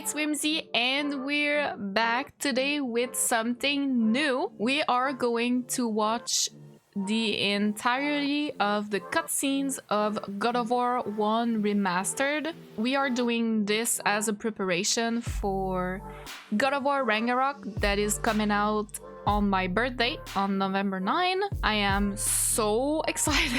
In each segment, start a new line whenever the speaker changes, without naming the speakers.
it's Whimsy and we're back today with something new. We are going to watch the entirety of the cutscenes of God of War Remastered. We are doing this as a preparation for God of War Ragnarok that is coming out on my birthday on November 9. I am so excited.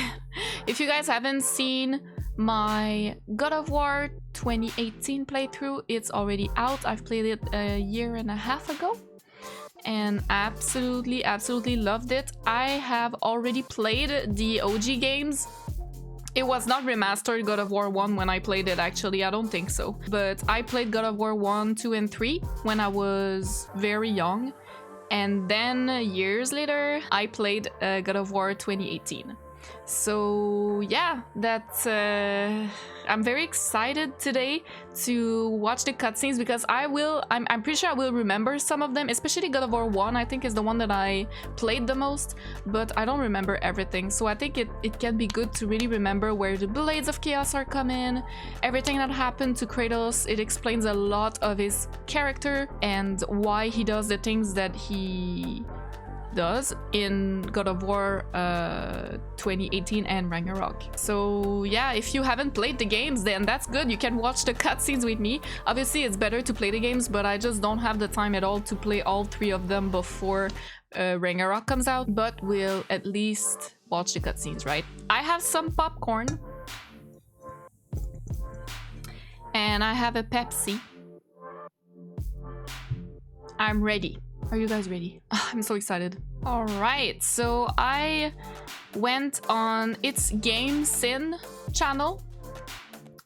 If you guys haven't seen my God of War 2018 playthrough, it's already out. I've played it a year and a half ago and absolutely loved it. I have already played the OG games. It was not remastered God of War 1 when I played it, actually, I don't think so. But I played God of War 1, 2, and 3 when I was very young. And then years later, I played God of War 2018. So yeah, that's I'm very excited today to watch the cutscenes because I'm pretty sure I will remember some of them, especially God of War 1 I think is the one that I played the most, but I don't remember everything. So I think it can be good to really remember where the Blades of Chaos are coming, everything that happened to Kratos. It explains a lot of his character and why he does the things that he does in God of War 2018 and Ragnarok. So yeah, if you haven't played the games, then that's good. You can watch the cutscenes with me. Obviously, it's better to play the games, but I just don't have the time at all to play all three of them before Ragnarok comes out. But we'll at least watch the cutscenes, right? I have some popcorn. And I have a Pepsi. I'm ready. Are you guys ready? Oh, I'm so excited. All right, so I went on its GameSyn channel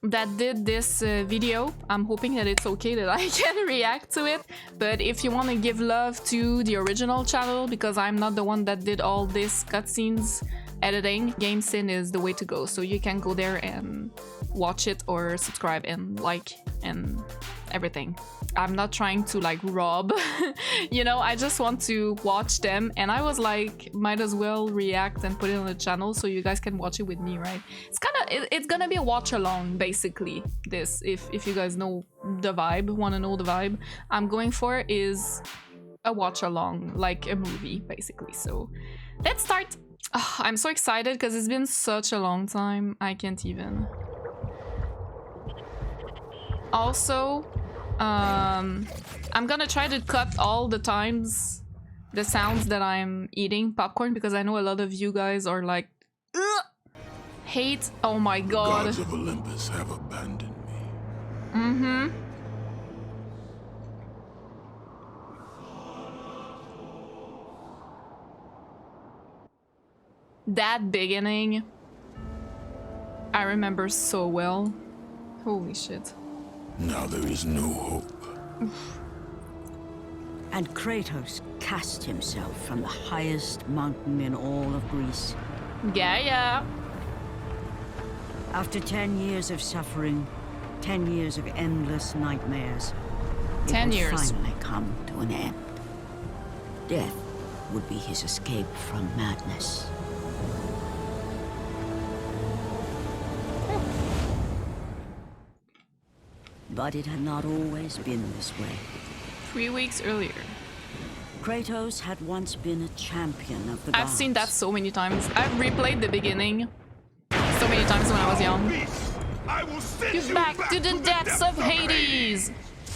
that did this video. I'm hoping that it's okay that I can react to it. But if you want to give love to the original channel, because I'm not the one that did all this cutscenes editing, GameSyn is the way to go. So you can go there and watch it or subscribe and like and everything. I'm not trying to like rob, you know, I just want to watch them, and I was like, might as well react and put it on the channel so you guys can watch it with me, right? It's gonna be a watch along basically. This, if you guys know the vibe, want to know the vibe I'm going for, is a watch along, like a movie basically. So let's start. Oh, I'm so excited because it's been such a long time. I can't even. Also, I'm gonna try to cut all the times the sounds that I'm eating popcorn, because I know a lot of you guys are like, ugh! Hate. Oh my god.
The gods of Olympus have abandoned me.
Mm-hmm. That beginning, I remember so well. Holy shit.
Now there is no hope.
And Kratos cast himself from the highest mountain in all of Greece.
Yeah.
After 10 years of suffering, 10 years of endless nightmares,
10
it would
years.
finally come to an end. Death would be his escape from madness. But it had not always been this way.
3 weeks earlier.
Kratos had once been a champion of the
I've
gods.
seen that so many times. I've replayed the beginning so many times when I was young. You back to the depths of Hades!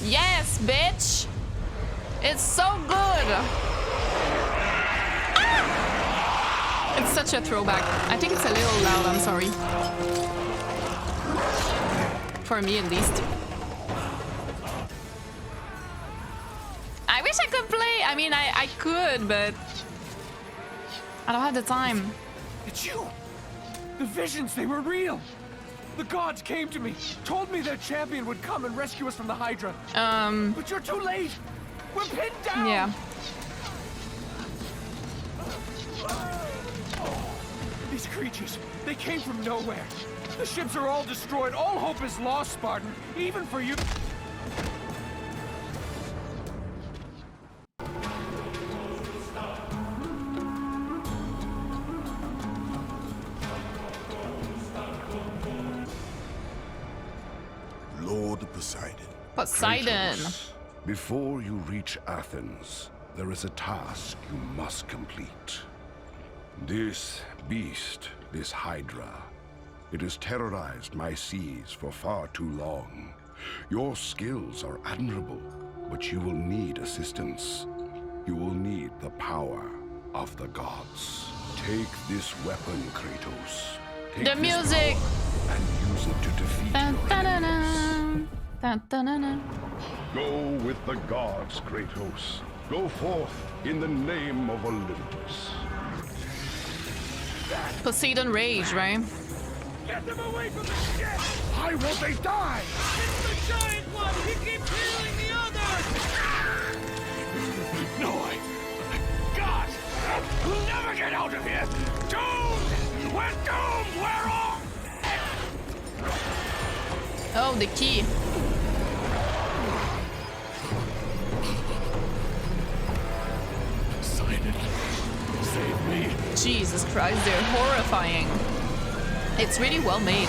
Yes, bitch! It's so good! Ah! It's such a throwback. I think it's a little loud, I'm sorry. For me, at least. I wish I could play. I mean, I could, but I don't have the time.
It's you! The visions, they were real! The gods came to me, told me their champion would come and rescue us from the Hydra. But you're too late! We're pinned down!
Yeah.
These creatures, they came from nowhere. The ships are all destroyed. All hope is lost, Spartan. Even for you.
Poseidon.
Kratos, before you reach Athens, there is a task you must complete. This beast, this Hydra, it has terrorized my seas for far too long. Your skills are admirable, but you will need assistance. You will need the power of the gods. Take this weapon, Kratos. Take
The
this
music!
power and use it to defeat
Dun,
your
dun, dun,
enemies.
dun. Dun, dun, dun, dun.
Go with the gods, Kratos. Go forth in the name of Olympus.
Poseidon Rage, right?
Get them away from the ship!
Why won't they die?
It's the giant one! He keeps healing the others! No, God! We'll never get out of here! Doomed! We're doomed! We're all...
Oh, the key.
Poseidon, save me.
Jesus Christ, they're horrifying. It's really well made.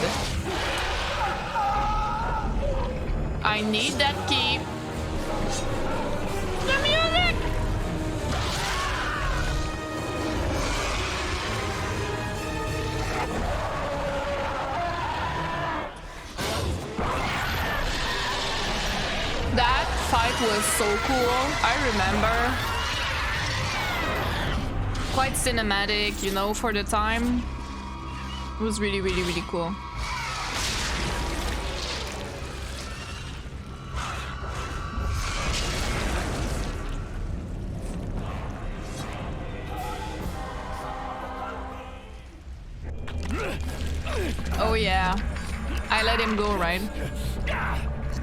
I need that key. The music! That fight was so cool. I remember. Quite cinematic, you know, for the time. It was really, really, really cool. Oh yeah. I let him go, right?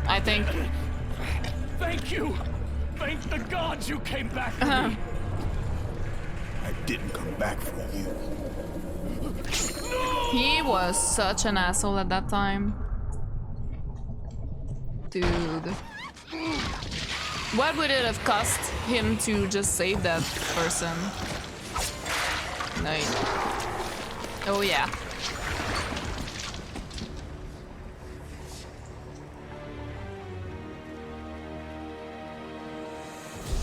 I think.
Thank you! Thank the gods you came back for me!
I didn't come back for you.
He was such an asshole at that time. Dude. What would it have cost him to just save that person? Nice. Oh yeah.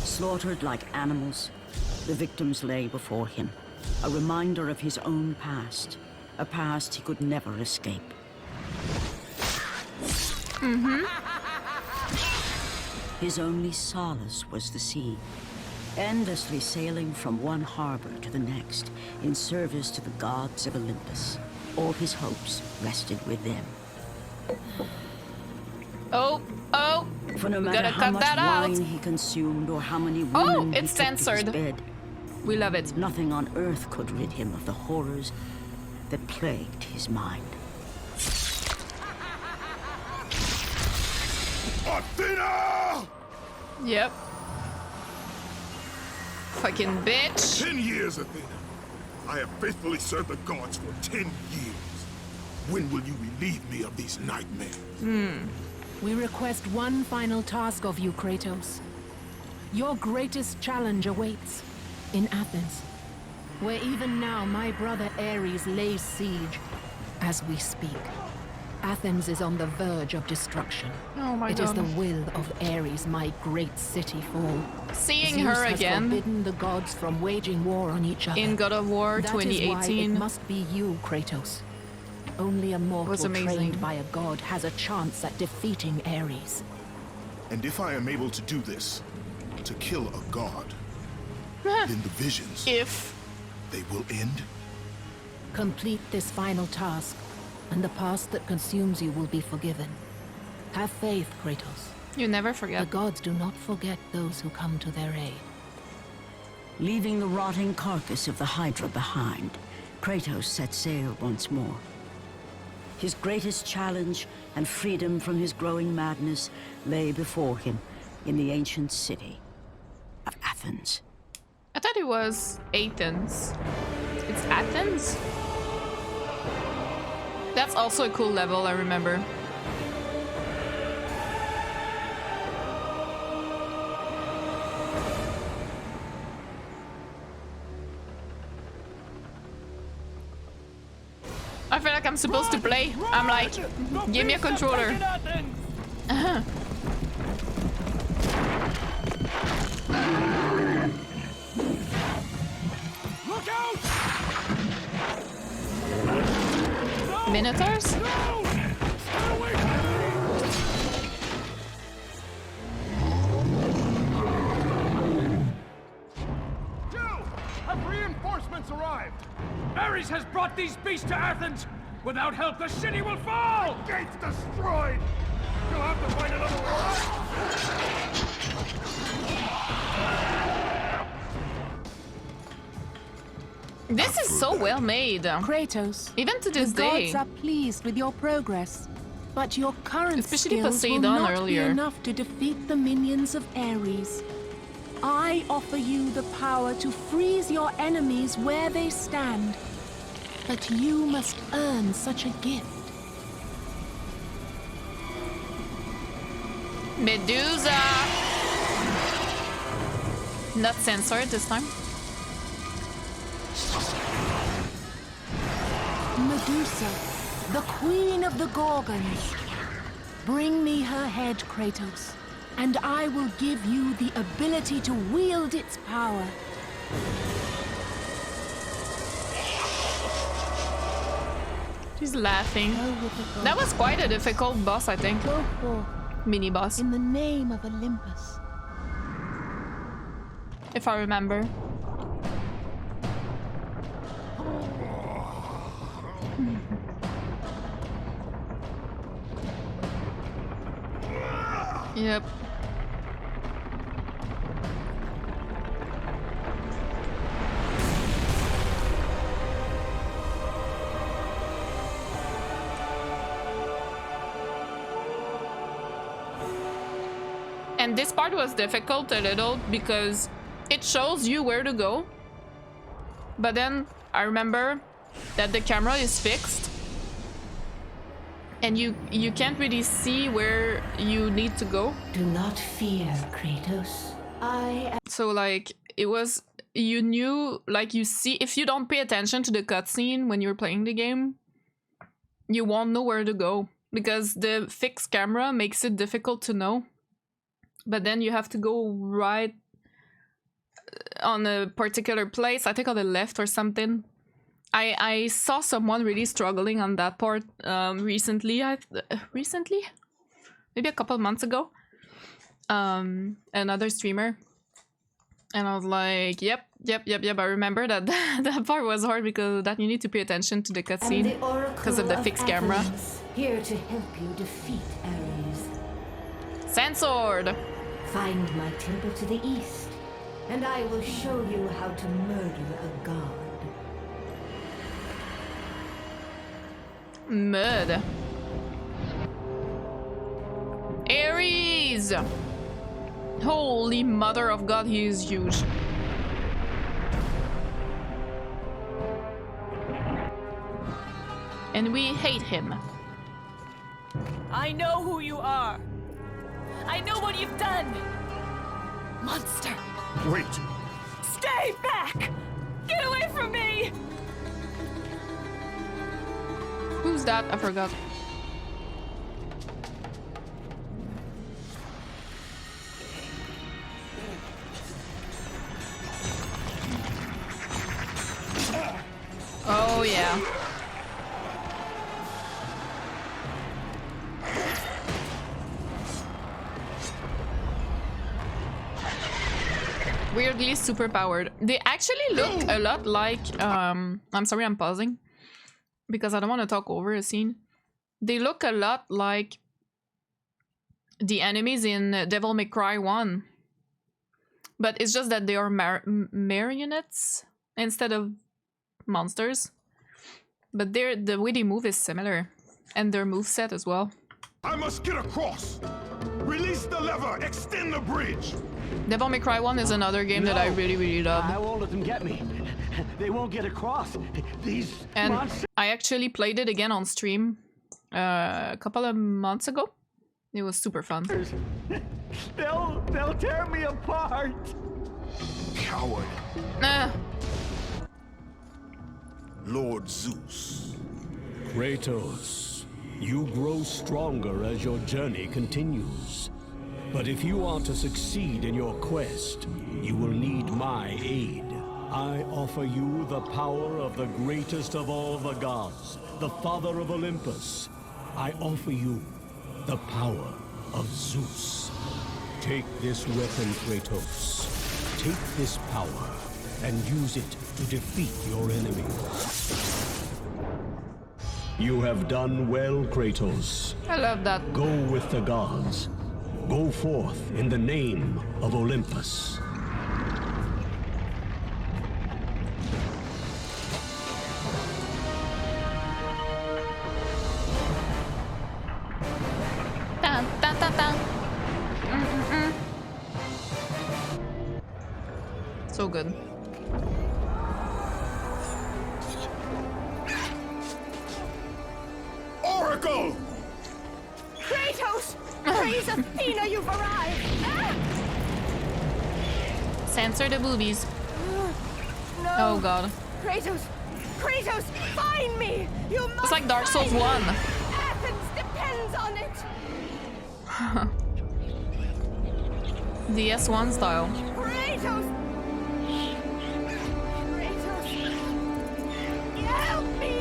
Slaughtered like animals, the victims lay before him, a reminder of his own past, a past he could never escape. His only solace was the sea, endlessly sailing from one harbor to the next in service to the gods of Olympus. All his hopes rested with them.
Oh, oh.
For no
We
matter
gotta
how
cut
much
that out.
wine he consumed or how many
Oh,
women he
it's
took to his
censored.
bed,
We love it.
nothing on earth could rid him of the horrors that plagued his mind.
Athena!
Yep. Fucking bitch.
10 years, Athena. I have faithfully served the gods for 10 years. When will you relieve me of these nightmares?
We request one final task of you, Kratos. Your greatest challenge awaits in Athens, where even now my brother Ares lays siege as we speak. Athens is on the verge of destruction.
Oh my
It is
god.
the will of Ares my great city fall.
Seeing
Zeus
her
has
again
forbidden the gods from waging war on each other.
in God of War
That is why it
2018.
must be you, Kratos. Only a mortal
amazing.
trained by a god has a chance at defeating Ares.
And if I am able to do this, to kill a god, then the visions,
If
they will end?
Complete this final task, and the past that consumes you will be forgiven. Have faith, Kratos.
you never
The
forget.
gods do not forget those who come to their aid.
Leaving the rotting carcass of the Hydra behind, Kratos set sail once more. His greatest challenge and freedom from his growing madness lay before him in the ancient city of Athens.
I thought it was Athens. It's Athens? That's also a cool level, I remember. I feel like I'm supposed to play. I'm like, give me a controller. Minotaurs?
Reinforcements arrived! Ares has brought these beasts to Athens! Without help, the city will fall!
The gate's destroyed! You'll have to find another way!
This is so well made.
Kratos,
Even to this
the
day.
gods are pleased with your progress, but your current
Especially
skills will
Poseidon
not
earlier.
be enough to defeat the minions of Ares. I offer you the power to freeze your enemies where they stand, but you must earn such a gift.
Medusa! Not censored this time.
Medusa, the queen of the Gorgons. Bring me her head, Kratos, and I will give you the ability to wield its power.
She's laughing. That was quite a difficult boss, I think.
Go forth
Mini boss,
in the name of Olympus.
if I remember. Yep. And this part was difficult a little because it shows you where to go. But then I remember that the camera is fixed and you can't really see where you need to go.
Do not fear, Kratos.
So like it was, you knew, like you see, if you don't pay attention to the cutscene when you're playing the game, you won't know where to go because the fixed camera makes it difficult to know. But then you have to go right on a particular place, I think on the left or something. I saw someone really struggling on that part recently. Recently? Maybe a couple months ago. Another streamer. And I was like, yep. I remember that that part was hard because that you need to pay attention to the cutscene because of the fixed camera.
Here to help you defeat Ares.
Censored!
Find my temple to the east, and I will show you how to murder a god.
Mud. Ares! Holy mother of God, he is huge. And we hate him.
I know who you are. I know what you've done. Monster.
Wait!
Stay back! Get away from me!
Who's that? I forgot. Oh yeah. Weirdly super powered. They actually look a lot like I'm sorry, I'm pausing because I don't want to talk over a scene. They look a lot like the enemies in Devil May Cry 1. But it's just that they are marionettes instead of monsters. But the way they move is similar. And their moveset as well.
I must get across! Release the lever! Extend the bridge!
Devil May Cry 1 is another game that I really loved.
I won't let them get me. They won't get across. These
And
monsters.
I actually played it again on stream a couple of months ago. It was super fun.
They'll tear me apart.
Coward.
Nah.
Lord Zeus.
Kratos, you grow stronger as your journey continues. But if you are to succeed in your quest, you will need my aid. I offer you the power of the greatest of all the gods, the father of Olympus, I offer you the power of Zeus. Take this weapon, Kratos. Take this power and use it to defeat your enemies. You have done well, Kratos.
I love that.
Go with the gods. Go forth in the name of Olympus.
Dun, dun, dun, dun. So good.
Oracle!
Kratos! Praise Athena, you've arrived! Ah!
Censor the boobies.
No!
Oh god.
Kratos! Kratos, find me! You must
It's like Dark Souls
find
1.
me. Athens depends on it!
DS1 style.
Kratos! Kratos! Help me!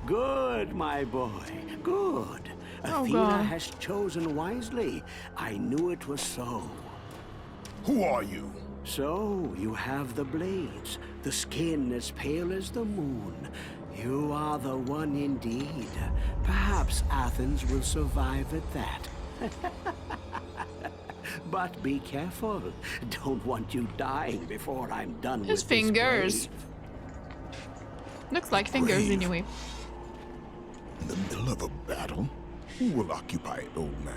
Good, my boy. Good.
Oh,
Athena
God.
has chosen wisely. I knew it was so.
Who are you?
So, you have the blades, the skin as pale as the moon. You are the one indeed. Perhaps Athens will survive at that. But be careful. Don't want you dying before I'm done
His
with
fingers.
this grave.
Looks like fingers
Brave.
anyway.
In the middle of a battle? Who will occupy it, old man?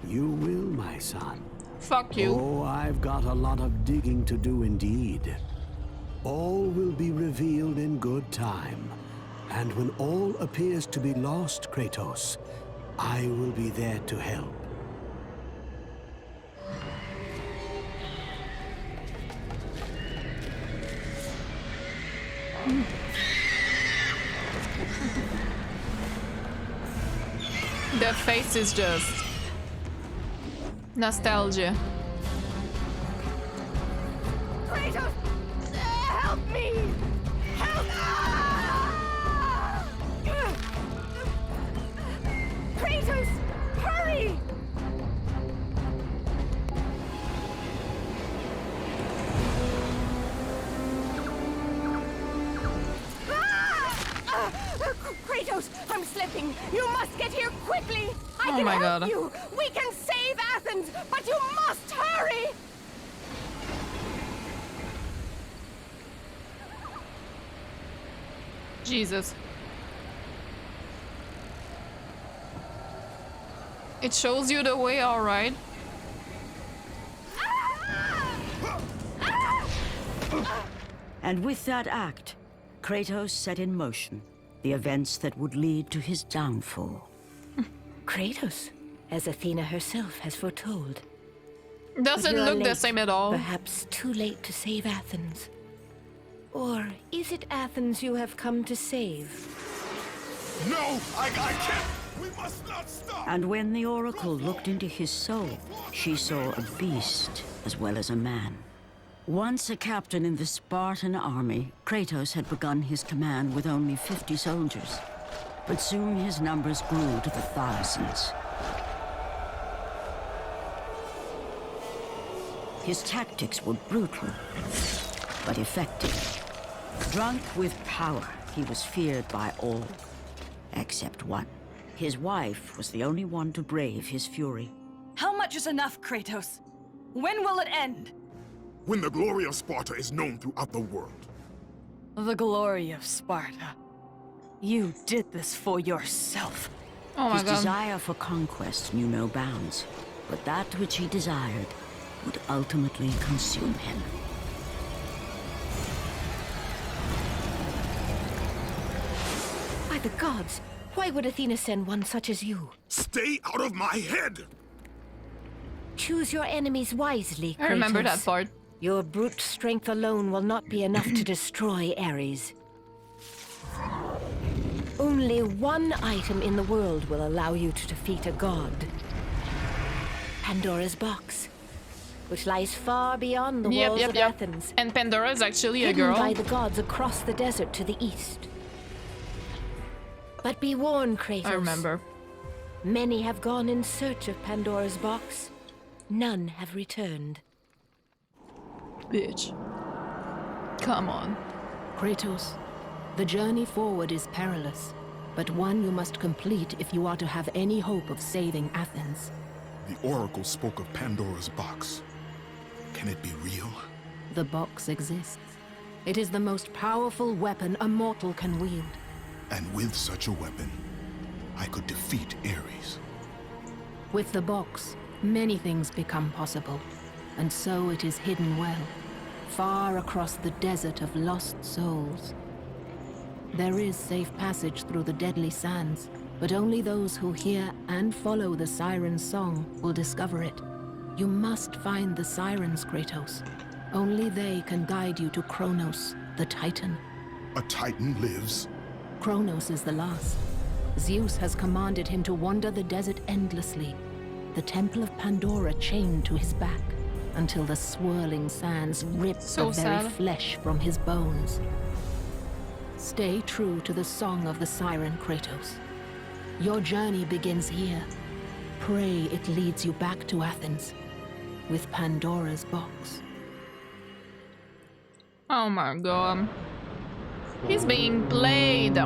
You will, my son.
Fuck you.
Oh, I've got a lot of digging to do indeed. All will be revealed in good time. And when all appears to be lost, Kratos, I will be there to help.
The face is just nostalgia.
Kratos! Help me! Help! Kratos! Hurry! Kratos, I'm slipping. You must get here quickly. I
Oh
can
my
help
God.
you. We can save Athens, but you must hurry.
Jesus. It shows you the way, alright.
And with that act, Kratos set in motion the events that would lead to his downfall.
Kratos, as Athena herself has foretold.
Doesn't
But you are
look the
late.
same at all.
Perhaps too late to save Athens. Or is it Athens you have come to save?
No! I can't! We must not stop!
And when the Oracle looked into his soul, she saw a beast as well as a man. Once a captain in the Spartan army, Kratos had begun his command with only 50 soldiers. But soon his numbers grew to the thousands. His tactics were brutal, but effective. Drunk with power, he was feared by all, except one. His wife was the only one to brave his fury.
How much is enough, Kratos? When will it end?
When the glory of Sparta is known throughout the world.
The glory of Sparta. You did this for yourself.
Oh my
His
god.
desire for conquest knew no bounds, but that which he desired would ultimately consume him.
By the gods, why would Athena send one such as you?
Stay out of my head!
Choose your enemies wisely, Kratos.
I remember that part.
Your brute strength alone will not be enough to destroy Ares. Only one item in the world will allow you to defeat a god. Pandora's box, which lies far beyond the walls of Athens.
And Pandora is actually a
hidden
girl.
by the gods across the desert to the east. But be warned, Kratos.
I remember.
Many have gone in search of Pandora's box. None have returned.
Bitch. Come on.
Kratos, the journey forward is perilous, but one you must complete if you are to have any hope of saving Athens.
The Oracle spoke of Pandora's box. Can it be real?
The box exists. It is the most powerful weapon a mortal can wield.
And with such a weapon, I could defeat Ares.
With the box, many things become possible, and so it is hidden well, far across the desert of lost souls. There is safe passage through the deadly sands, but only those who hear and follow the siren's song will discover it. You must find the sirens, Kratos. Only they can guide you to Kronos, the Titan.
A Titan lives?
Kronos is the last. Zeus has commanded him to wander the desert endlessly, the temple of Pandora chained to his back, until the swirling sands rip the very flesh from his bones. Stay true to the song of the siren, Kratos. Your journey begins here. Pray it leads you back to Athens, with Pandora's box.
Oh my god. He's being played.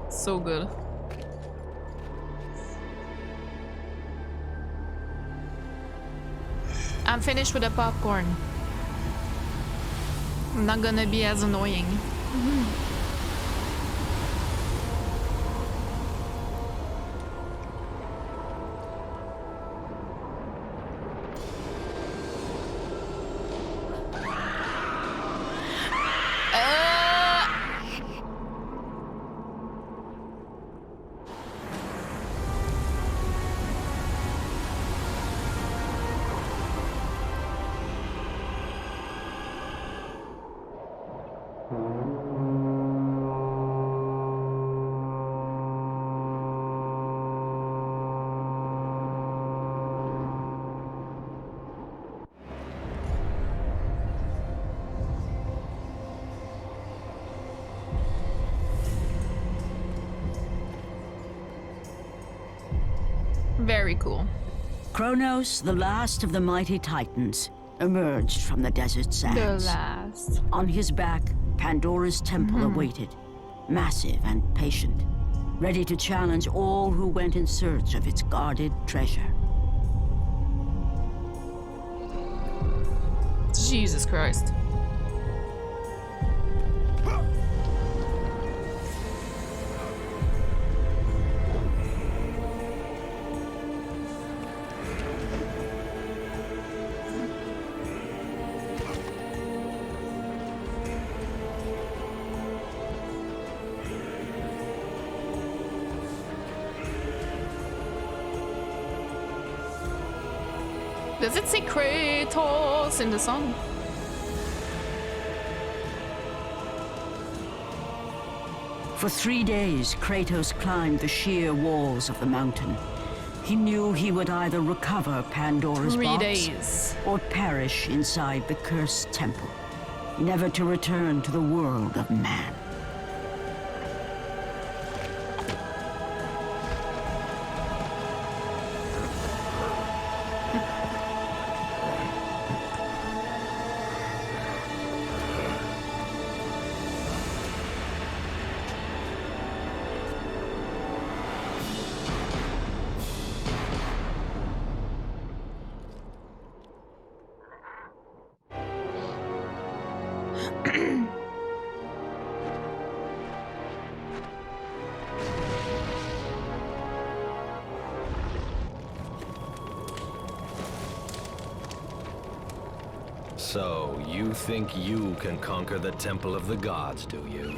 So good. I'm finished with the popcorn. I'm not gonna be as annoying. Very cool.
Kronos, the last of the mighty Titans, emerged from the desert sands.
The last.
On his back, Pandora's temple awaited, massive and patient, ready to challenge all who went in search of its guarded treasure.
Jesus Christ. Does it say Kratos in the song?
For 3 days, Kratos climbed the sheer walls of the mountain. He knew he would either recover Pandora's box or perish inside the cursed temple, never to return to the world of man.
So, you think you can conquer the Temple of the Gods, do you?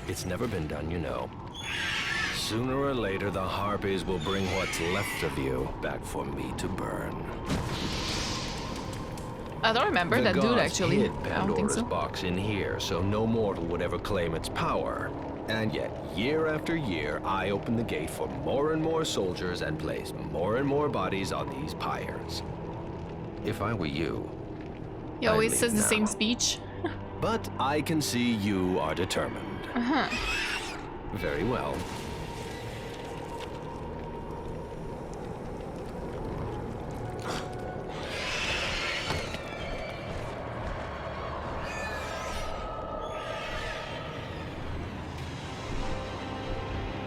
It's never been done, you know. Sooner or later, the Harpies will bring what's left of you back for me to burn.
I don't remember that dude, actually.
Hid
I don't think
Pandora's
so.
box in here, so no mortal would ever claim its power. And yet, year after year, I open the gate for more and more soldiers and place more and more bodies on these pyres. If I were you,
He always
I'd
says
leave
the same
now.
speech.
But I can see you are determined.
Uh-huh.
Very well.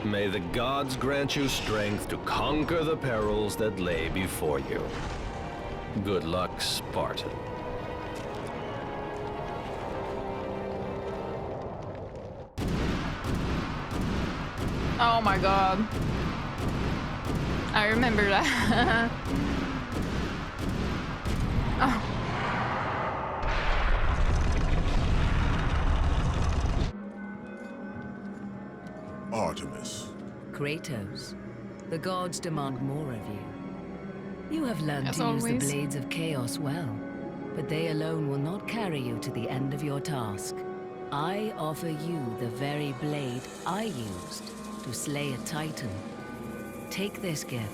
May the gods grant you strength to conquer the perils that lay before you. Good luck, Spartan.
Oh my god. I remember that. Oh.
Artemis.
Kratos, the gods demand more of you. You have learned
As
to use
always.
the blades of chaos well, but they alone will not carry you to the end of your task. I offer you the very blade I used to slay a titan. Take this gift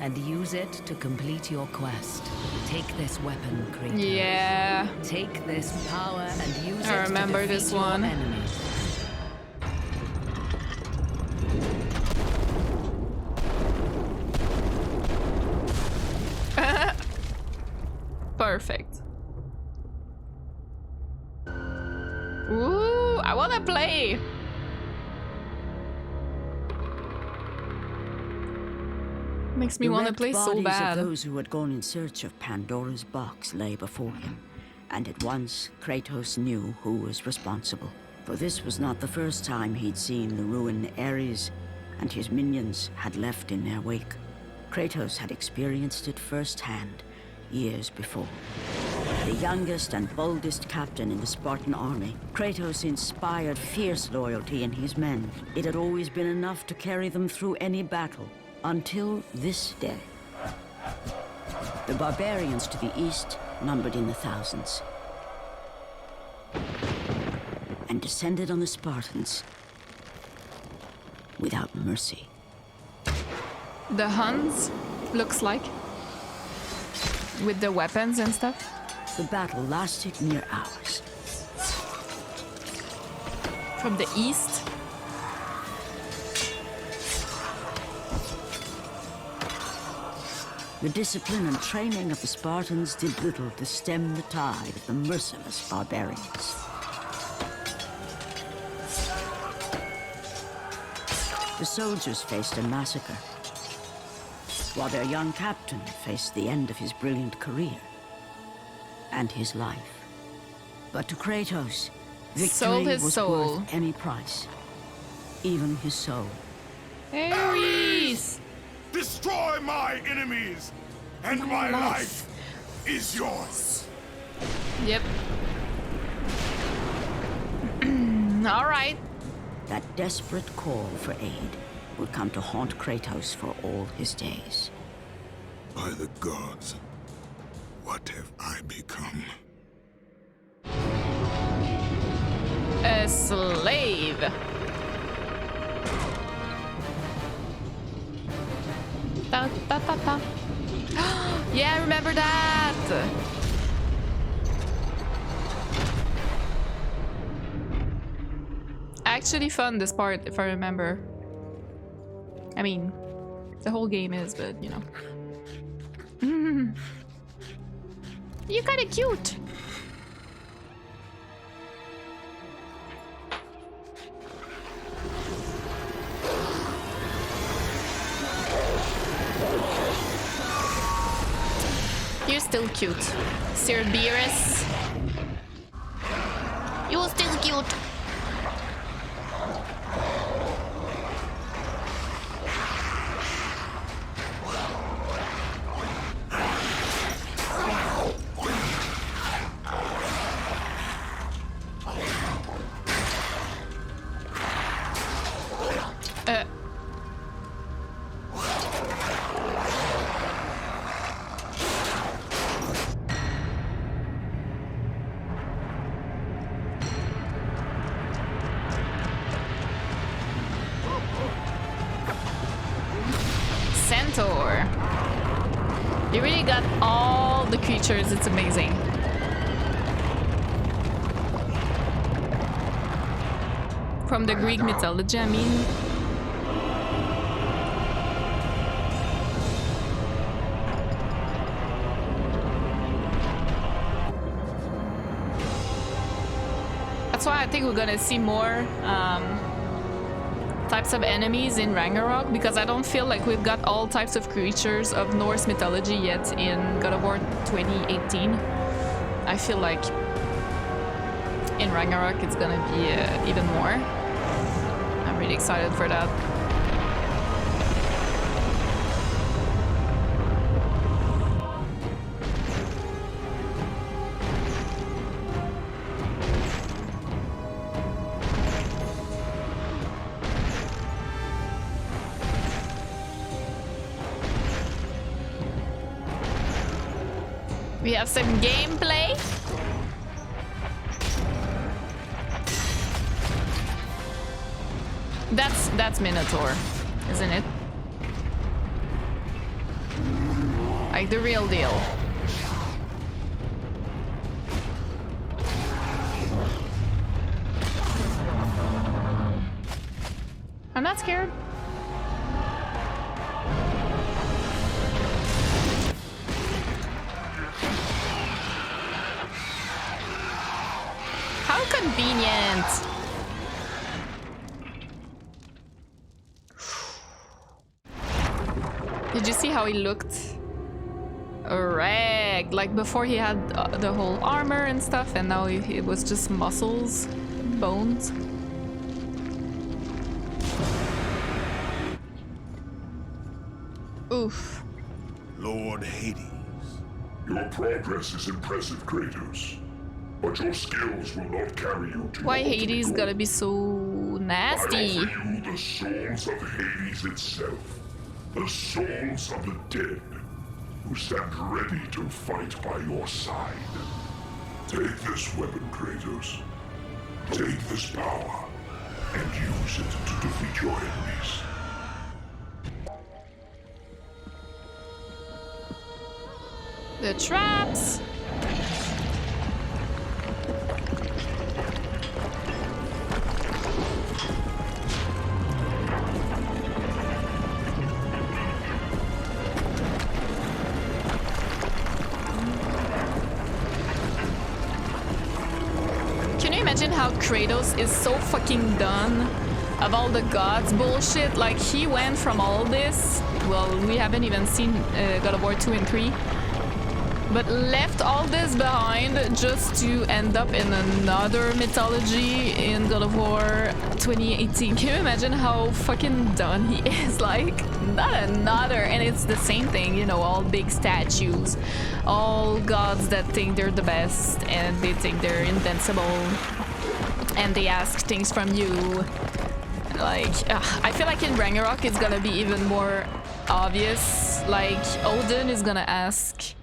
and use it to complete your quest. Take this weapon, Kratos.
Yeah.
Take this power and use
I
it
remember
to defeat
this
your
one.
enemies.
Perfect. Ooh, I wanna play. Makes me
The
wanna
wrecked
play so
bodies
bad.
of those who had gone in search of Pandora's box lay before him, and at once Kratos knew who was responsible. For this was not the first time he'd seen the ruin Ares and his minions had left in their wake. Kratos had experienced it firsthand years before. The youngest and boldest captain in the Spartan army, Kratos inspired fierce loyalty in his men. It had always been enough to carry them through any battle, until this day. The barbarians to the east numbered in the thousands, and descended on the Spartans without mercy.
The Huns, looks like. With the weapons and stuff.
The battle lasted near hours.
From the east.
The discipline and training of the Spartans did little to stem the tide of the merciless barbarians. The soldiers faced a massacre, while their young captain faced the end of his brilliant career and his life. But to Kratos,
Sold
victory
his
was
soul.
worth any price, even his soul.
Ares!
Destroy my enemies, and my life is yours.
Yep. All right.
That desperate call for aid would come to haunt Kratos for all his days.
By the gods, what have I become?
A slave. Da, da, da, da. Yeah, I remember that. Actually fun, this part, if I remember. I mean, the whole game is, but you know. You're kinda cute. You're still cute. Cerberus. You're still cute. You really got all the creatures, it's amazing. From the Greek mythology, I mean. That's why I think we're gonna see more types of enemies in Ragnarok, because I don't feel like we've got all types of creatures of Norse mythology yet in God of War 2018. I feel like in Ragnarok it's gonna be even more. I'm really excited for that. We have some gameplay. That's Minotaur, isn't it? Like the real deal. I'm not scared. How convenient. Did you see how he looked? Wrecked. Like before he had the whole armor and stuff, and now it was just muscles, bones. Oof.
Lord Hades.
Your progress is impressive, Kratos. But your skills will not carry you to
Why Hades gotta be so nasty?
I offer you the souls of Hades itself. The souls of the dead, who stand ready to fight by your side. Take this weapon, Kratos. Take this power, and use it to defeat your enemies.
The traps! Can you imagine how Kratos is so fucking done of all the gods bullshit? Like, he went from all this, well, we haven't even seen God of War 2 and 3, but left all this behind just to end up in another mythology in God of War 2018. Can you imagine how fucking done he is? Like, not another, and it's the same thing, you know, all big statues, all gods that think they're the best and they think they're invincible and they ask things from you. Like, I feel like in Ragnarok it's gonna be even more obvious. Like, Odin is gonna ask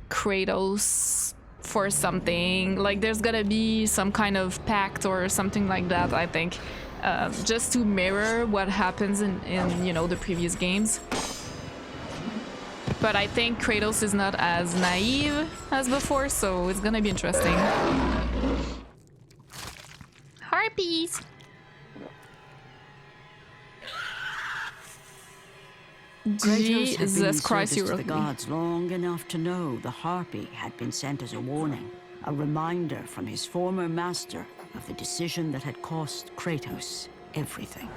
Kratos for something, like there's gonna be some kind of pact or something like that, I think, just to mirror what happens in you know, the previous games. But I think Kratos is not as naive as before, so it's gonna be interesting. Harpies! Jesus Christ, you
to the gods long enough to know the harpy had been sent as a warning, a reminder from his former master of the decision that had cost Kratos everything.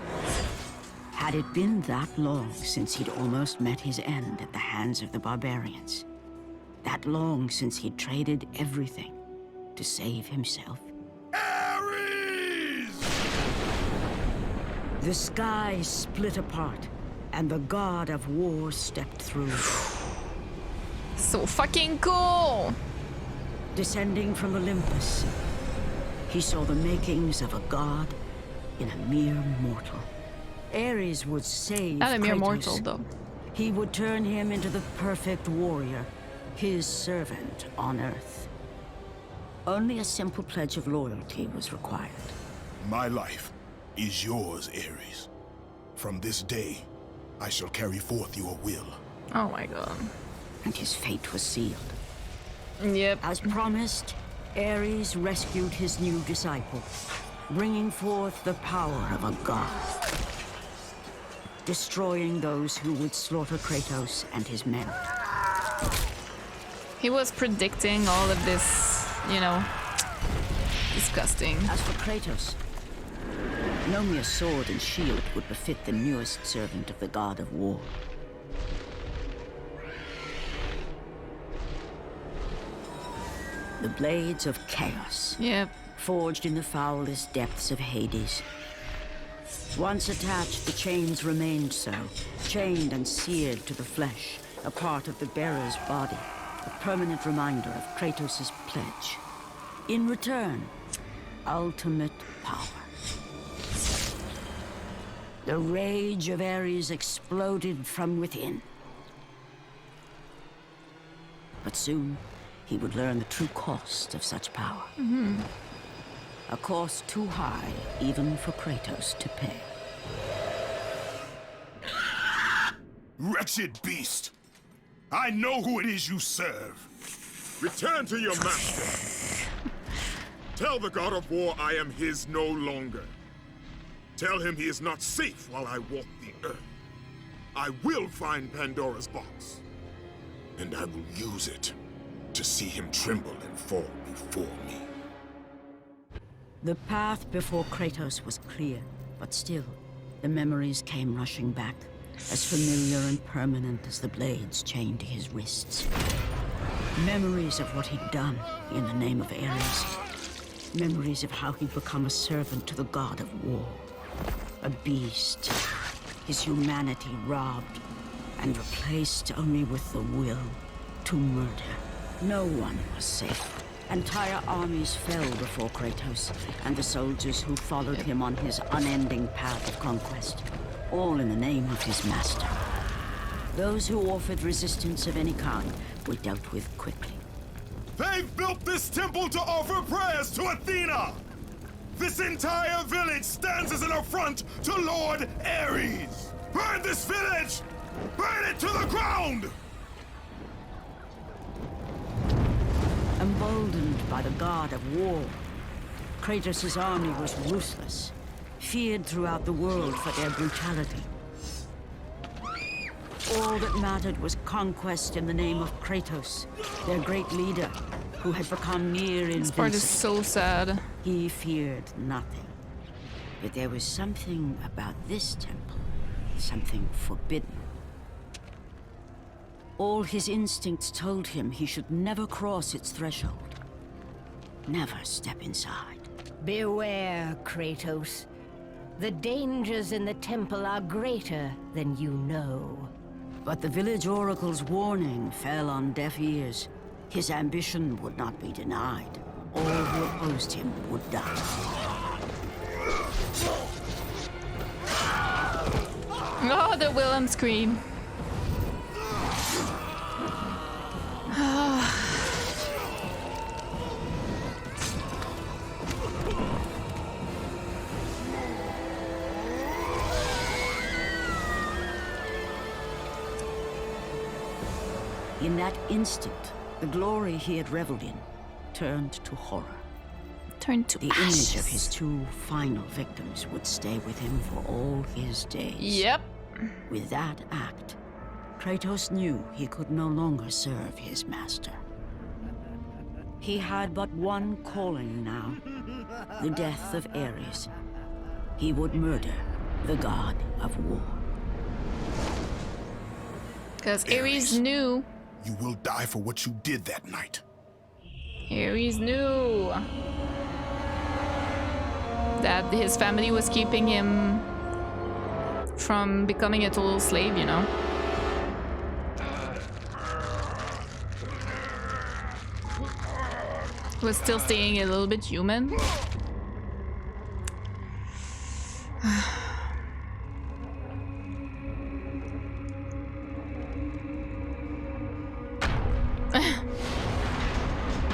Had it been that long since he'd almost met his end at the hands of the barbarians? That long since he'd traded everything to save himself?
Ares!
The sky split apart, and the god of war stepped through.
So fucking cool!
Descending from Olympus, he saw the makings of a god in a mere mortal. Ares would save
Not a mere
Kratos.
mortal, though.
He would turn him into the perfect warrior, his servant on Earth. Only a simple pledge of loyalty was required.
My life is yours, Ares. From this day, I shall carry forth your will.
Oh my god.
and his fate was sealed.
Yep.
As promised, Ares rescued his new disciple, bringing forth the power of a god, destroying those who would slaughter Kratos and his men.
He was predicting all of this, you know, disgusting.
As for Kratos, no mere sword and shield would befit the newest servant of the God of War. The blades of chaos.
Yep.
Forged in the foulest depths of Hades. Once attached, the chains remained so, chained and seared to the flesh, a part of the bearer's body, a permanent reminder of Kratos' pledge. In return, ultimate power. The rage of Ares exploded from within. But soon, he would learn the true cost of such power. A cost too high, even for Kratos to pay.
Wretched beast! I know who it is you serve. Return to your master. Tell the God of War I am his no longer. Tell him he is not safe while I walk the earth. I will find Pandora's box, and I will use it to see him tremble and fall before me.
The path before Kratos was clear, but still, the memories came rushing back, as familiar and permanent as the blades chained to his wrists. Memories of what he'd done in the name of Ares. Memories of how he'd become a servant to the God of War. A beast, his humanity robbed and replaced only with the will to murder. No one was safe. Entire armies fell before Kratos and the soldiers who followed him on his unending path of conquest, all in the name of his master. Those who offered resistance of any kind were dealt with quickly.
They've built this temple to offer prayers to Athena! This entire village stands as an affront to Lord Ares! Burn this village! Burn it to the ground!
Emboldened by the God of War, Kratos' army was ruthless, feared throughout the world for their brutality. All that mattered was conquest in the name of Kratos, their great leader, who had become near invincible.
This part is so sad.
He feared nothing. But there was something about this temple, something forbidden. All his instincts told him he should never cross its threshold. Never step inside.
Beware, Kratos. The dangers in the temple are greater than you know.
But the village oracle's warning fell on deaf ears. His ambition would not be denied. All who opposed him would die.
Oh, the Willem scream.
In that instant, the glory he had reveled in turned to horror.
Turned to
the
ashes.
Image of his two final victims would stay with him for all his days.
Yep.
With that act, Kratos knew he could no longer serve his master. He had but one calling now, the death of Ares. He would murder the God of War.
Because Ares knew.
You will die for what you did that night.
Ares knew that his family was keeping him from becoming a total slave, you know? He was still staying a little bit human.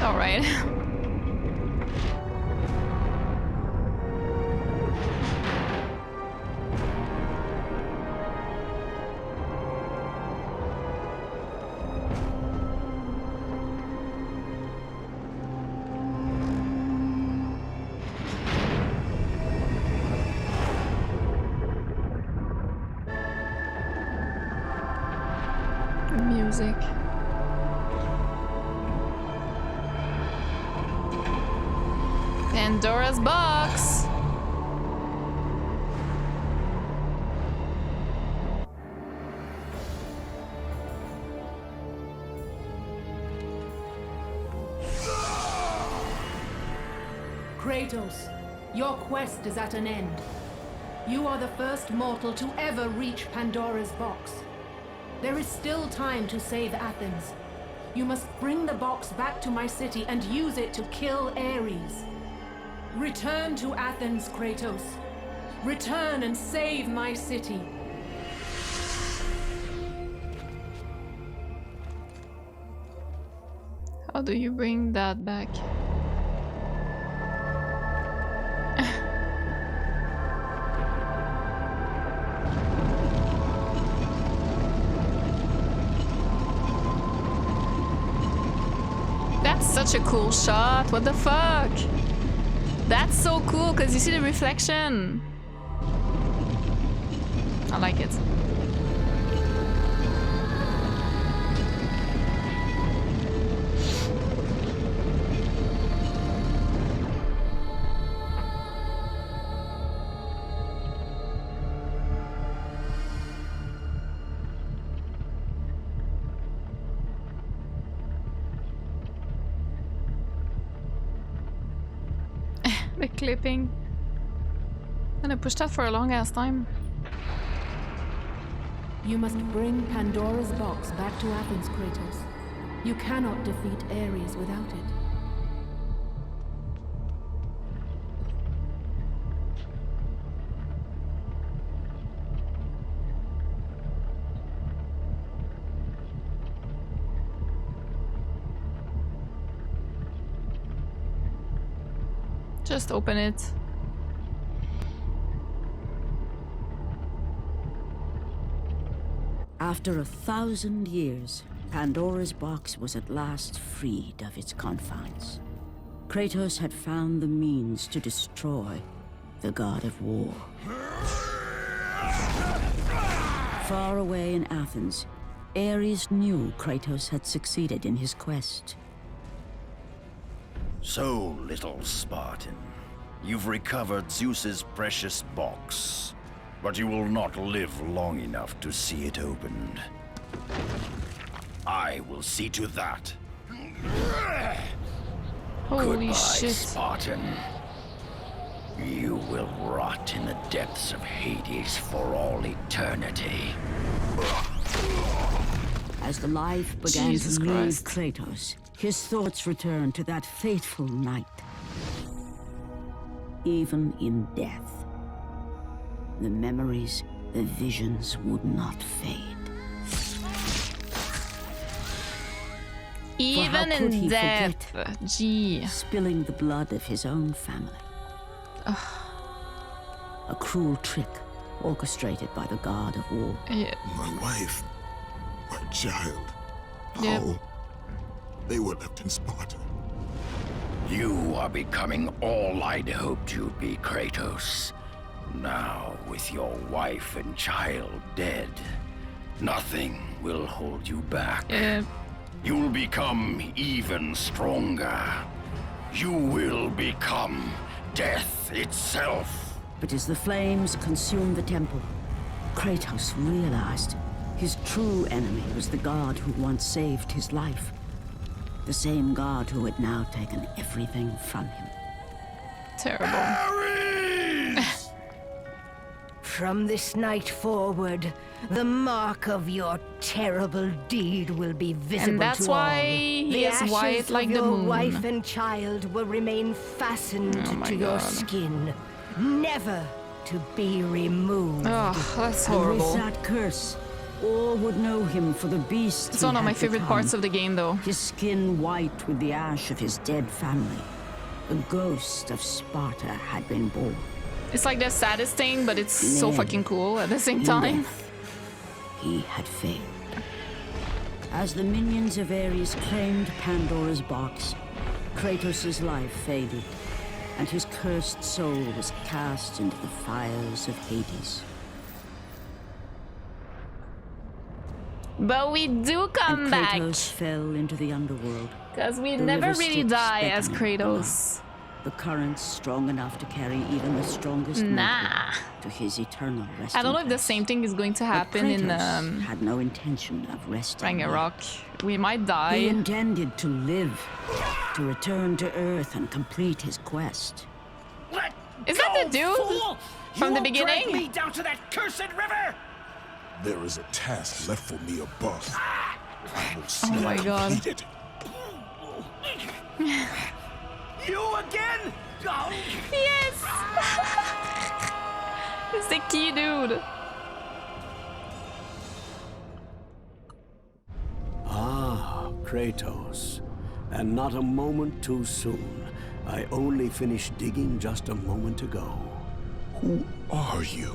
All right. music. Pandora's box.
Kratos, your quest is at an end. You are the first mortal to ever reach Pandora's box. There is still time to save Athens. You must bring the box back to my city and use it to kill Ares. Return to Athens, Kratos. Return and save my city.
How do you bring that back? That's such a cool shot. What the fuck? That's so cool because you see the reflection. I like it. The clipping. And I pushed that for a long ass time.
You must bring Pandora's box back to Athens, Kratos. You cannot defeat Ares without it.
Just open it.
After 1,000 years, Pandora's box was at last freed of its confines. Kratos had found the means to destroy the God of War. Far away in Athens, Ares knew Kratos had succeeded in his quest.
So, little Spartan, you've recovered Zeus's precious box, but you will not live long enough to see it opened. I will see to that.
Holy
Goodbye,
shit.
Spartan. You will rot in the depths of Hades for all eternity.
As the life began
Jesus
to leave
Christ.
Kratos, his thoughts returned to that fateful night. Even in death, the memories, the visions would not fade. For how
Even
could
in
he
death.
forget
Gee.
spilling the blood of his own family? A cruel trick orchestrated by the God of War.
Yeah.
My wife, my child.
Yep.
Oh, they were left in Sparta.
You are becoming all I'd hoped you'd be, Kratos. Now, with your wife and child dead, nothing will hold you back.
Yeah.
You'll become even stronger. You will become death itself.
But as the flames consumed the temple, Kratos realized his true enemy was the god who once saved his life. The same god who had now taken everything from him.
Terrible.
From this night forward, the mark of your terrible deed will be visible
And that's
to
why
all.
he
The
is
ashes
white like
of
the
your
moon.
wife and child will remain fastened
Oh my
to your
God.
skin, never to be removed.
Oh, that's
And
horrible.
with that curse, all would know him for the beast.
It's
he
one of my
had
favorite
become.
parts of the game, though.
His skin white with the ash of his dead family. The ghost of Sparta had been born.
It's like the saddest thing, but it's so
Nay,
fucking cool at the same
in
time.
death, he had failed. As the minions of Ares claimed Pandora's box, Kratos' life faded, and his cursed soul was cast into the fires of Hades.
But we do come
and
back.
Kratos fell into the underworld.
Because we
The
never
river
really
Styx
die as
beckoning
Kratos.
The currents strong enough to carry even the strongest
Nah.
mortal to his eternal resting
I don't know if the
place.
same thing is going to
But
happen in
Kratos had no intention of resting.
Ragnarok. We might
He
die.
intended to live, to return to Earth and complete his quest.
Is that the dude from the beginning?
Drag me down to that cursed river.
There is a task left for me above. I will see
Oh my
it
God.
completed.
You again? Oh.
Yes! It's the key dude.
Ah, Kratos. And not a moment too soon. I only finished digging just a moment ago.
Who are you?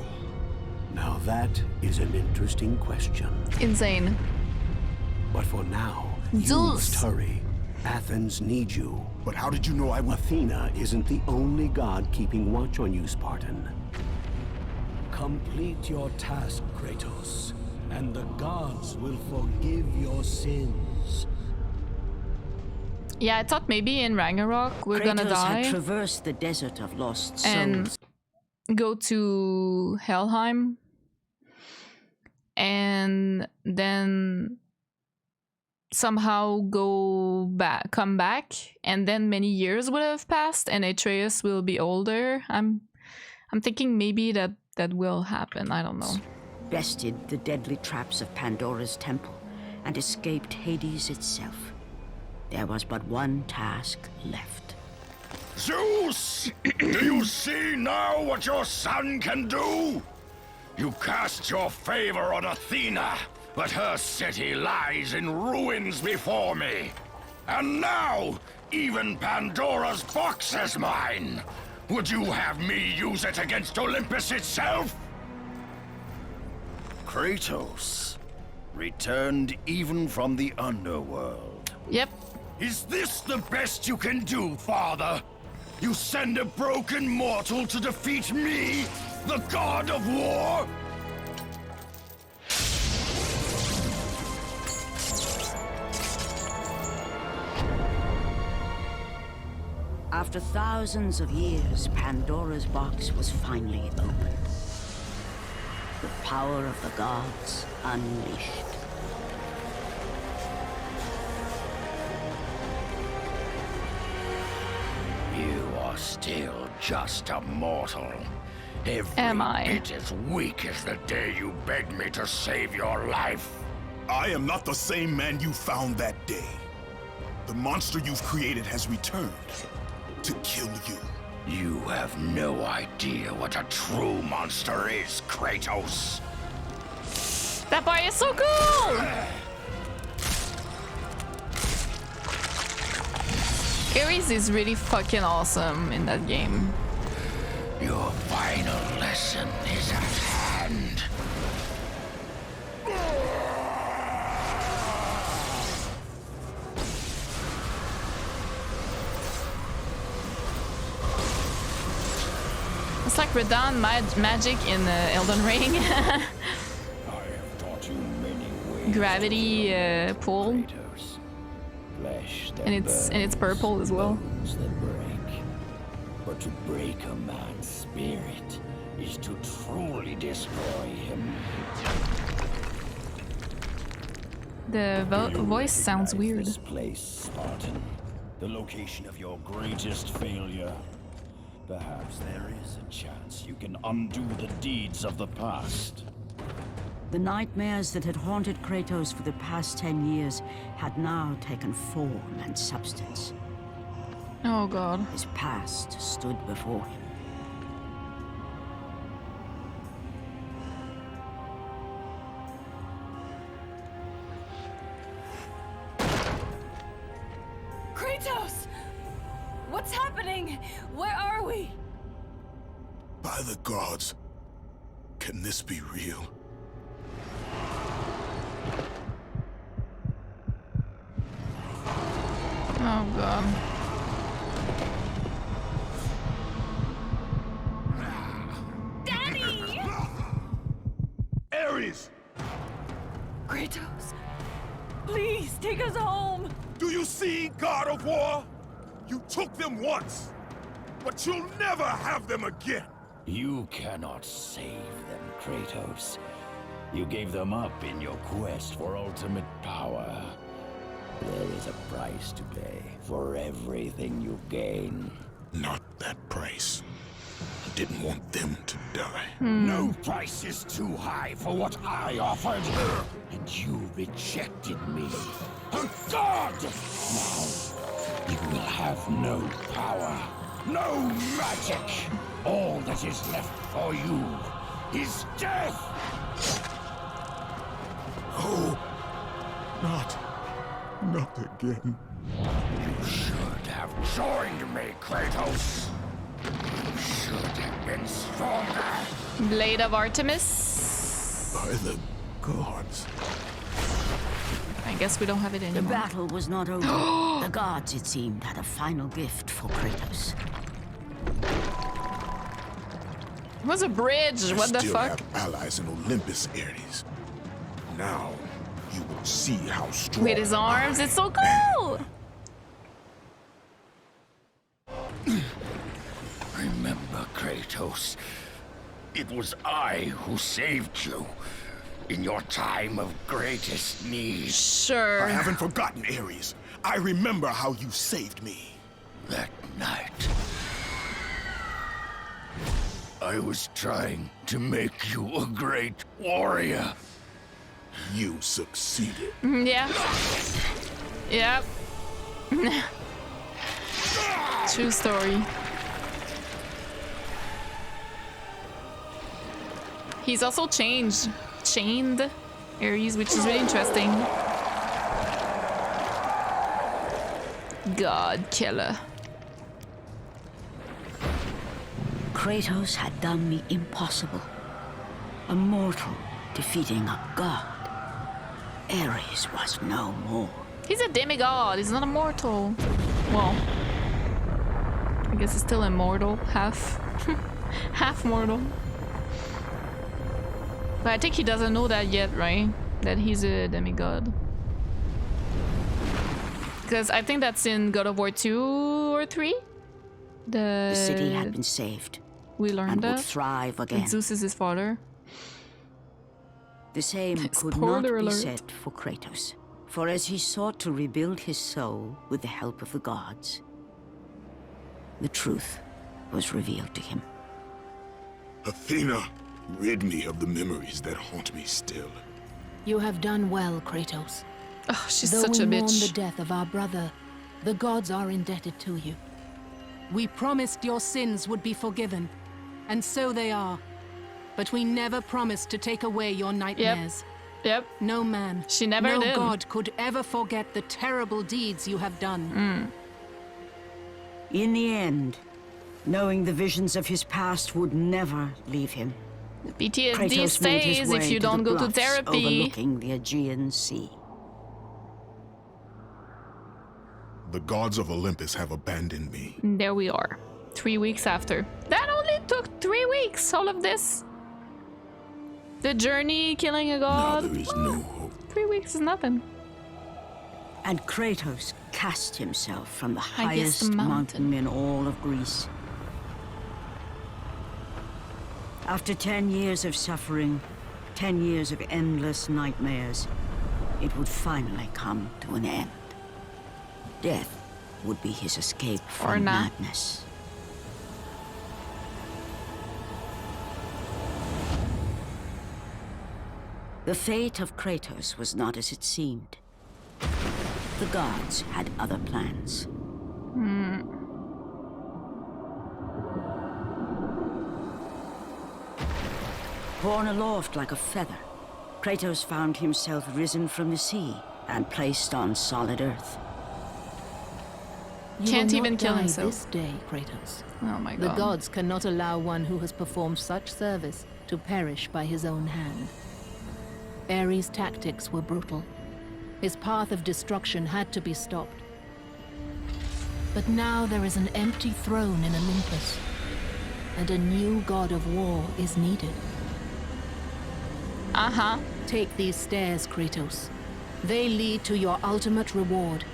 Now that is an interesting question.
Insane.
But for now, you
Zeus.
must hurry. Athens needs you.
But how did you know I would?
Athena isn't the only god keeping watch on you, Spartan. Complete your task, Kratos, and the gods will forgive your sins.
Yeah, I thought maybe in Ragnarok we're
Kratos
gonna die
had traversed the desert of lost souls.
and go to Helheim and then somehow come back, and then many years would have passed and Atreus will be older. I'm thinking maybe that will happen. I don't know.
Bested the deadly traps of Pandora's temple and escaped Hades itself. There was but one task left.
Zeus! Do you see now what your son can do? You cast your favor on Athena, but her city lies in ruins before me. And now, even Pandora's box is mine. Would you have me use it against Olympus itself? Kratos, returned even from the underworld.
Yep.
Is this the best you can do, Father? You send a broken mortal to defeat me, the God of War?
After thousands of years, Pandora's box was finally opened. The power of the gods unleashed.
You are still just a mortal.
Am I?
Every bit as weak as the day you begged me to save your life.
I am not the same man you found that day. The monster you've created has returned to kill you.
You have no idea what a true monster is, Kratos.
That part is so cool! Ares is really fucking awesome in that game.
Your final lesson is at hand.
It's like Radon magic in Elden Ring.
I have taught you many ways.
Gravity pull.
Kratos. Flesh that
And it's purple as well.
bones that break. But to break a man's spirit is to truly destroy him.
The voice sounds weird.
This place, Spartan. The location of your greatest failure. Perhaps there is a chance you can undo the deeds of the past.
The nightmares that had haunted Kratos for the past 10 years had now taken form and substance.
Oh god.
His past stood before him.
Kratos! What's happening? Where are we?
By the gods, can this be real?
Oh god.
Daddy!
Ares!
Kratos,
God of War? You took them once, but you'll never have them again.
You cannot save them, Kratos. You gave them up in your quest for ultimate power. There is a price to pay for everything you gain.
Not that price. I didn't want them to die.
No price is too high for what I offered. And you rejected me. A god! Now, you will have no power, no magic. All that is left for you is death!
Oh, not again.
You should have joined me, Kratos. You should have been stronger.
Blade of Artemis.
By the gods.
I guess we don't have it anymore.
The battle was not over. The gods, it seemed, had a final gift for Kratos.
It was a bridge. What the
still
fuck?
Have allies in Olympus, Ares. Now you will see how strong.
With his arms, it's so cool.
Remember, Kratos, it was I who saved you in your time of greatest need.
Sure.
I haven't forgotten, Ares. I remember how you saved me.
That night, I was trying to make you a great warrior.
You succeeded.
Yeah. Yep. True story. He's also chained Ares, which is really interesting. God killer.
Kratos had done the impossible. A mortal defeating a god. Ares was no more.
He's a demigod, he's not a mortal. Well, I guess he's still immortal, half mortal. But I think he doesn't know that yet, right? That he's a demigod. Because I think that's in God of War 2 or 3. The
city had been saved.
We learned
and
that.
Would thrive again.
And Zeus is his father.
The same could not be said for Kratos. For as he sought to rebuild his soul with the help of the gods, the truth was revealed to him.
Athena, rid me of the memories that haunt me still.
You have done well, Kratos.
Oh, she's
Though
such a
we
bitch.
mourn the death of our brother, the gods are indebted to you. We promised your sins would be forgiven, and so they are. But we never promised to take away your nightmares.
Yep.
No man,
she never did.
No god could ever forget the terrible deeds you have done.
In the end, knowing the visions of his past would never leave him,
PTSD
Kratos
stays if you don't go to therapy.
Overlooking the Aegean Sea.
The gods of Olympus have abandoned me.
And there we are, 3 weeks after. That only took 3 weeks, all of this. The journey, killing a god.
Now there is no hope.
3 weeks is nothing.
And Kratos cast himself from the highest mountain in all of Greece. After 10 years of suffering, 10 years of endless nightmares, it would finally come to an end. Death would be his escape from madness. The fate of Kratos was not as it seemed. The gods had other plans. Borne aloft like a feather, Kratos found himself risen from the sea and placed on solid earth.
You
Can't
will
even
not
kill
die
himself.
this day, Kratos.
Oh my god.
The gods cannot allow one who has performed such service to perish by his own hand. Ares' tactics were brutal. His path of destruction had to be stopped. But now there is an empty throne in Olympus, and a new god of war is needed. Take these stairs, Kratos. They lead to your ultimate reward.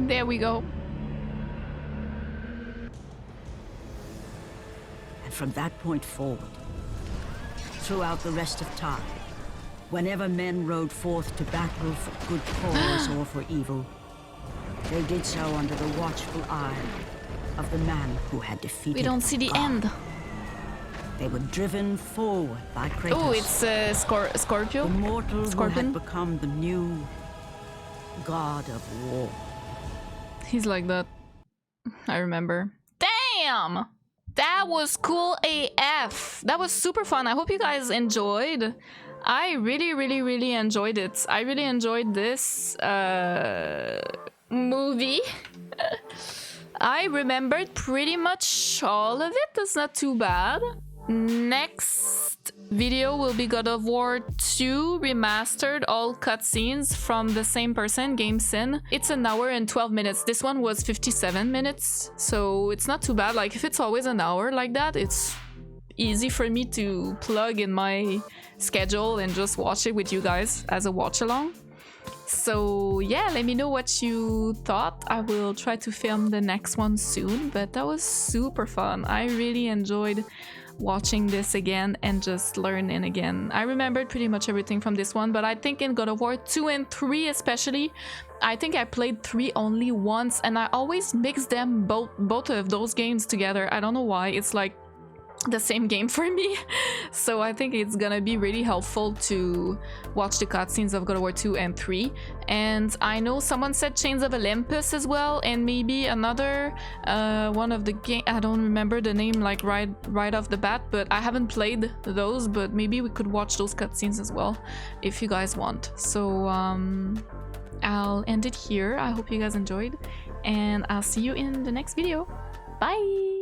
There we go.
And from that point forward, throughout the rest of time, whenever men rode forth to battle for good cause or for evil, they did so under the watchful eye of the man who had defeated
We don't see the
God.
end.
They were driven forward by Kratos.
Oh, it's Scorpio.
The mortal
Scorpion.
who had become the new God of War.
He's like that. I remember. Damn! That was cool AF. That was super fun. I hope you guys enjoyed. I really enjoyed it. I really enjoyed this movie. I remembered pretty much all of it. That's not too bad. Next video will be God of War 2 Remastered, all cutscenes from the same person, GameSyn. It's an hour and 12 minutes. This one was 57 minutes, so it's not too bad. Like, if it's always an hour like that, it's easy for me to plug in my schedule and just watch it with you guys as a watch along. So yeah, let me know what you thought. I will try to film the next one soon, but that was super fun. I really enjoyed watching this again and just learning again. I remembered pretty much everything from this one, but I think in God of War 2 and 3 especially, I think I played 3 only once, and I always mix them both of those games together. I don't know why. It's like the same game for me. So I think it's gonna be really helpful to watch the cutscenes of God of War 2 and 3. And I know someone said Chains of Olympus as well, and maybe another one of the game. I don't remember the name like right off the bat, but I haven't played those, but maybe we could watch those cutscenes as well if you guys want. So I'll end it here. I hope you guys enjoyed, and I'll see you in the next video. Bye.